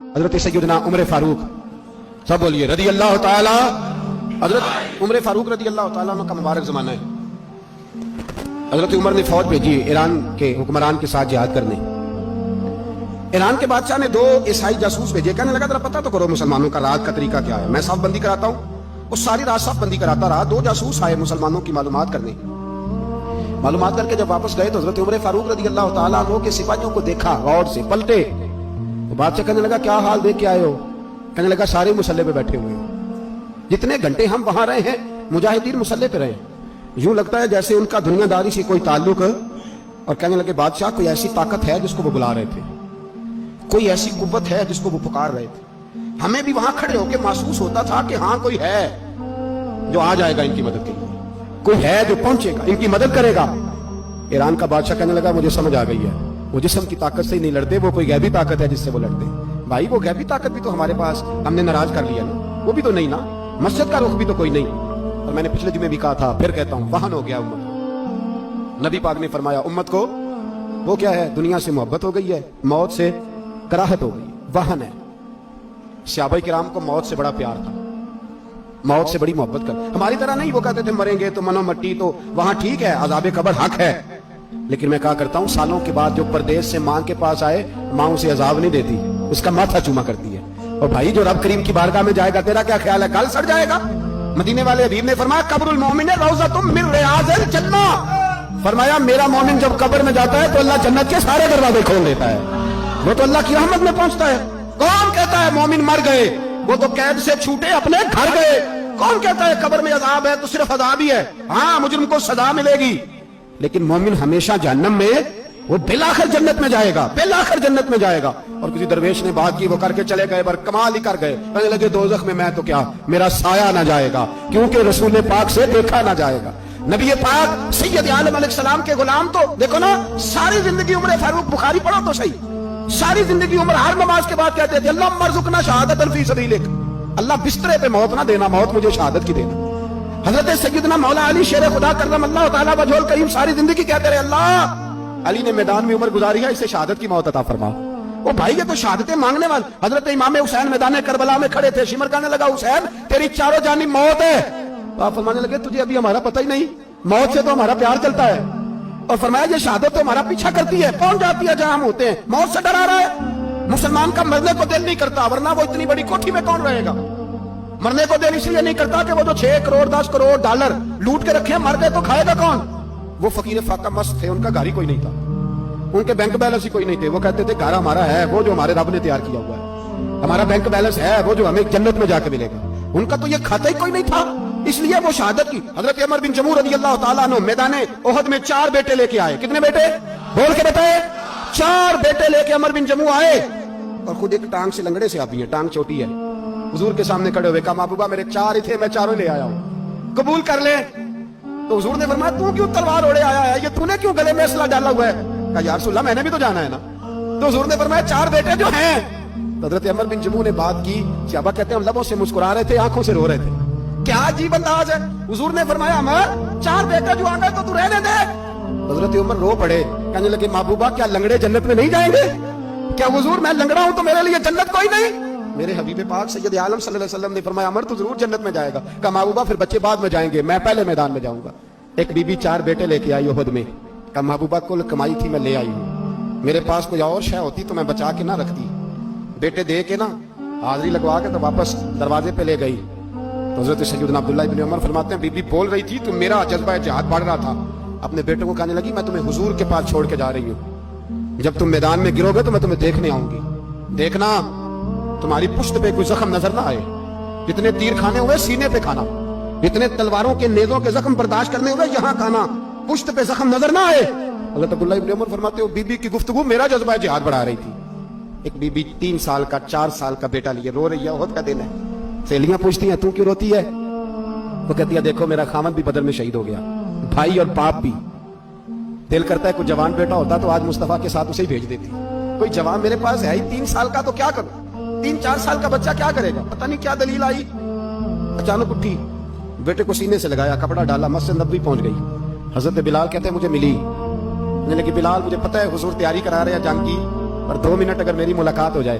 حضرت سیدنا عمر فاروق، سب بولیے رضی اللہ تعالی۔ حضرت عمر فاروق رضی اللہ تعالیٰ عنہ کا مبارک زمانہ ہے۔ حضرت عمر نے فوج بھیجی ایران کے حکمران کے ساتھ جہاد کرنے۔ ایران کے بادشاہ نے 2 عیسائی جاسوس بھیجے، کہنے لگا ذرا پتہ تو کرو مسلمانوں کا رات کا طریقہ کیا ہے، میں صف بندی کراتا ہوں۔ وہ ساری رات صف بندی کراتا رہا۔ 2 جاسوس آئے مسلمانوں کی معلومات کرنے۔ معلومات کر کے جب واپس گئے تو حضرت عمر فاروق رضی اللہ تعالیٰ عنہ کے سپاہیوں کو دیکھا، غور سے پلٹے۔ بادشاہ کہنے لگا کیا حال دیکھ کے آئے ہو؟ کہنے لگا سارے مسلح پہ بیٹھے ہوئے ہیں، جتنے گھنٹے ہم وہاں رہے ہیں مجاہدین مسلح پہ رہے ہیں، یوں لگتا ہے جیسے ان کا دنیا داری سے کوئی تعلق ہے۔ اور کہنے لگے بادشاہ کوئی ایسی طاقت ہے جس کو وہ بلا رہے تھے، کوئی ایسی قوت ہے جس کو وہ پکار رہے تھے، ہمیں بھی وہاں کھڑے ہو کے محسوس ہوتا تھا کہ ہاں کوئی ہے جو آ جائے گا ان کی مدد کے لیے، کوئی ہے جو پہنچے گا ان کی مدد کرے گا۔ ایران کا بادشاہ کہنے لگا مجھے سمجھ آ گئی ہے، وہ جسم کی طاقت سے ہی نہیں لڑتے، وہ کوئی غیبی طاقت ہے جس سے وہ لڑتے ہیں۔ بھائی وہ غیبی طاقت بھی تو ہمارے پاس ہم نے ناراض کر لیا نا، وہ بھی تو نہیں نا، مسجد کا رخ بھی تو کوئی نہیں۔ اور میں نے پچھلے جمعے بھی کہا تھا، پھر کہتا ہوں، وہن ہو گیا امت۔ نبی پاک نے فرمایا امت کو وہ کیا ہے، دنیا سے محبت ہو گئی ہے، موت سے کراہت ہو گئی، وہن ہے۔ صحابہ کرام کو موت سے بڑا پیار تھا، موت سے بڑی محبت کر، ہماری طرح نہیں وہ کہتے تھے مریں گے تو منو مٹی، تو وہاں ٹھیک ہے عذاب قبر حق ہے، لیکن میں کہا کرتا ہوں سالوں کے بعد جو پردیس سے ماں کے پاس آئے، ماں اسے عذاب نہیں دیتی، اس کا ماتھا چوما کرتی ہے۔ اور بھائی جو رب کریم کی بارگاہ میں جائے گا تیرا کیا خیال ہے، گل سڑ جائے گا؟ مدینے والے حبیب نے فرمایا قبر المومن روضۃ من ریاض الجنہ، فرمایا میرا مومن جب قبر میں جاتا ہے تو اللہ جنت کے سارے دروازے کھول دیتا ہے، وہ تو اللہ کی رحمت میں پہنچتا ہے۔ کون کہتا ہے مومن مر گئے، وہ تو قید سے چھوٹے اپنے گھر گئے۔ کون کہتا ہے قبر میں عذاب ہے تو صرف عذاب ہی ہے، ہاں مجرم کو سزا ملے گی، لیکن مومن ہمیشہ جہنم میں، وہ بالآخر جنت میں جائے گا، بالآخر جنت میں جائے گا۔ اور کسی درویش نے بات کی، وہ کر کے چلے گئے، پر کمال ہی کر گئے، کہنے لگے دوزخ میں تو کیا، میرا سایہ نہ جائے گا، کیونکہ رسول پاک سے دیکھا نہ جائے گا۔ نبی پاک سید عالم علیہ السلام کے غلام تو دیکھو نا، ساری زندگی عمر فاروق، بخاری پڑھو تو صحیح، ساری زندگی عمر ہر نماز کے بعد کہتے تھے اللہم ارزقنا شہادۃ فی سبیلک، اللہ بسترے پہ موت نہ دینا، موت مجھے شہادت کی دینا۔ حضرت سیدنا مولا علی شیر خدا کرم اللہ تعالیٰ وجہ الکریم ساری زندگی کہتے رہے اللہ علی نے میدان میں عمر گزاری ہے، اسے شہادت کی موت عطا فرما۔ وہ بھائی یہ تو شہادتیں مانگنے والے۔ حضرت امام حسین میدان کربلا میں کھڑے تھے، شمر کہنے لگا حسین تیری چاروں جانب موت ہے، تو آپ فرمانے لگے تجھے ابھی ہمارا پتہ ہی نہیں، موت سے تو ہمارا پیار چلتا ہے۔ اور فرمایا یہ شہادت تو ہمارا پیچھا کرتی ہے، پہنچ جاتی ہے جہاں ہم ہوتے ہیں، موت سے ڈرا رہا ہے۔ مسلمان کا مرنے کو دل نہیں کرتا، ورنہ وہ اتنی بڑی کوٹھی میں کون رہے گا؟ مرنے کو دل اس لیے نہیں کرتا کہ وہ جو 6 کروڑ 10 کروڑ ڈالر لوٹ کے رکھے، مر گئے تو کھائے گا کون؟ وہ فقیر فاقہ مست تھے، ان کا گھر ہی کوئی نہیں تھا، ان کے بینک بیلنس ہی کوئی نہیں تھے، وہ کہتے تھے گھر ہمارا ہے وہ جو ہمارے رب نے تیار کیا ہوا ہے، ہمارا بینک بیلنس ہے وہ جو ہمیں جنت میں جا کے ملے گا، ان کا تو یہ کھاتا ہی کوئی نہیں تھا، اس لیے وہ شہادت کی۔ حضرت عمر بن جموع رضی اللہ تعالیٰ عنہ میدان احد میں 4 بیٹے لے کے آئے۔ کتنے بیٹے؟ بول کے بتائے۔ 4 بیٹے لے کے عمر بن جموع آئے، اور خود ایک ٹانگ سے لنگڑے سے آبی ہے، ٹانگ چھوٹی ہے، حضور کے سامنے کھڑے ہوئے، کہا محبوبہ میرے 4 ہی تھے، میں 4 لے آیا ہوں، قبول کر لے۔ تو حضور نے فرمایا تو کیوں تلوار اوڑے آیا ہے، یہ تو نے کیوں گلے میں اسلحہ ڈالا ہوا ہے؟ کہا یا رسول اللہ میں نے بھی تو جانا ہے نا۔ تو حضور نے فرمایا 4 بیٹے جو ہیں۔ تو حضرت عمر بن جموع نے بات کی، صحابہ کہتے ہیں ہم لبوں سے مسکرا رہے تھے، آنکھوں سے رو رہے تھے، کیا عجیب انداز ہے۔ حضور نے فرمایا عمر 4 بیٹے جو آ گئے تو رہنے دے۔ حضرت عمر رو پڑے، کہنے لگے محبوبہ کیا لنگڑے جنت میں نہیں جائیں گے؟ کیا حضور میں لنگڑا ہوں تو میرے لیے جنت کوئی نہیں؟ میرے حبیب پاک سید عالم صلی اللہ علیہ وسلم نے فرمایا عمر تو ضرور جنت میں جائے گا۔ کہا محبوبہ پھر بچے بعد میں جائیں گے، میں پہلے میدان میں جاؤں گا۔ ایک بی بی 4 بیٹے لے کے آئی احد میں، کہا محبوبہ کل کمائی تھی میں لے آئی ہوں، میرے پاس کوئی اور شے ہوتی تو میں بچا کے نہ رکھتی، بیٹے دے کے نا حاضری لگوا کے تو واپس دروازے پہ لے گئی۔ تو حضرت سیدنا عبداللہ ابن عمر فرماتے ہیں بی بی بول رہی تھی تو میرا جذبہ جہاد بڑھ رہا تھا، اپنے بیٹوں کو کہنے لگی میں تمہیں حضور کے پاس چھوڑ کے جا رہی ہوں، جب تم میدان میں گرو گے تو میں تمہیں دیکھنے آؤں گی، دیکھنا تمہاری پشت پہ کوئی زخم نظر نہ آئے، جتنے تیر کھانے ہوئے سینے پہ کھانا، جتنے تلواروں کے نیزوں کے زخم برداشت کرنے ہوئے یہاں کھانا، پشت پہ زخم نظر نہ آئے۔ حضرت عبداللہ ابن عمر فرماتے ہو بی بی کی گفتگو میرا جذبہ جہاد بڑھا رہی تھی۔ ایک بی بی 3 سال کا 4 سال کا بیٹا لیے رو رہی ہے، احد کا دن ہے، سہیلیاں پوچھتی ہیں تو کیوں روتی ہے؟ وہ کہتی ہے دیکھو میرا خامد بھی بدر میں شہید ہو گیا، بھائی اور باپ بھی، دل کرتا ہے کوئی جوان بیٹا ہوتا تو آج مصطفیٰ کے ساتھ اسے ہی بھیج دیتی، کوئی جوان میرے پاس ہے ہی 3 سال کا تو کیا کروں، 3-4 سال کا بچہ کیا کرے گا؟ پتہ نہیں کیا دلیل آئی، اچانک اٹھی، بیٹے کو سینے سے لگایا، کپڑا ڈالا، مسجد نبوی پہنچ گئی۔ حضرت بلال کہتے ہیں مجھے ملی، کہنے لگے بلال مجھے پتہ ہے حضور تیاری کرا رہے ہیں جنگ کی، اور 2 منٹ اگر میری ملاقات ہو جائے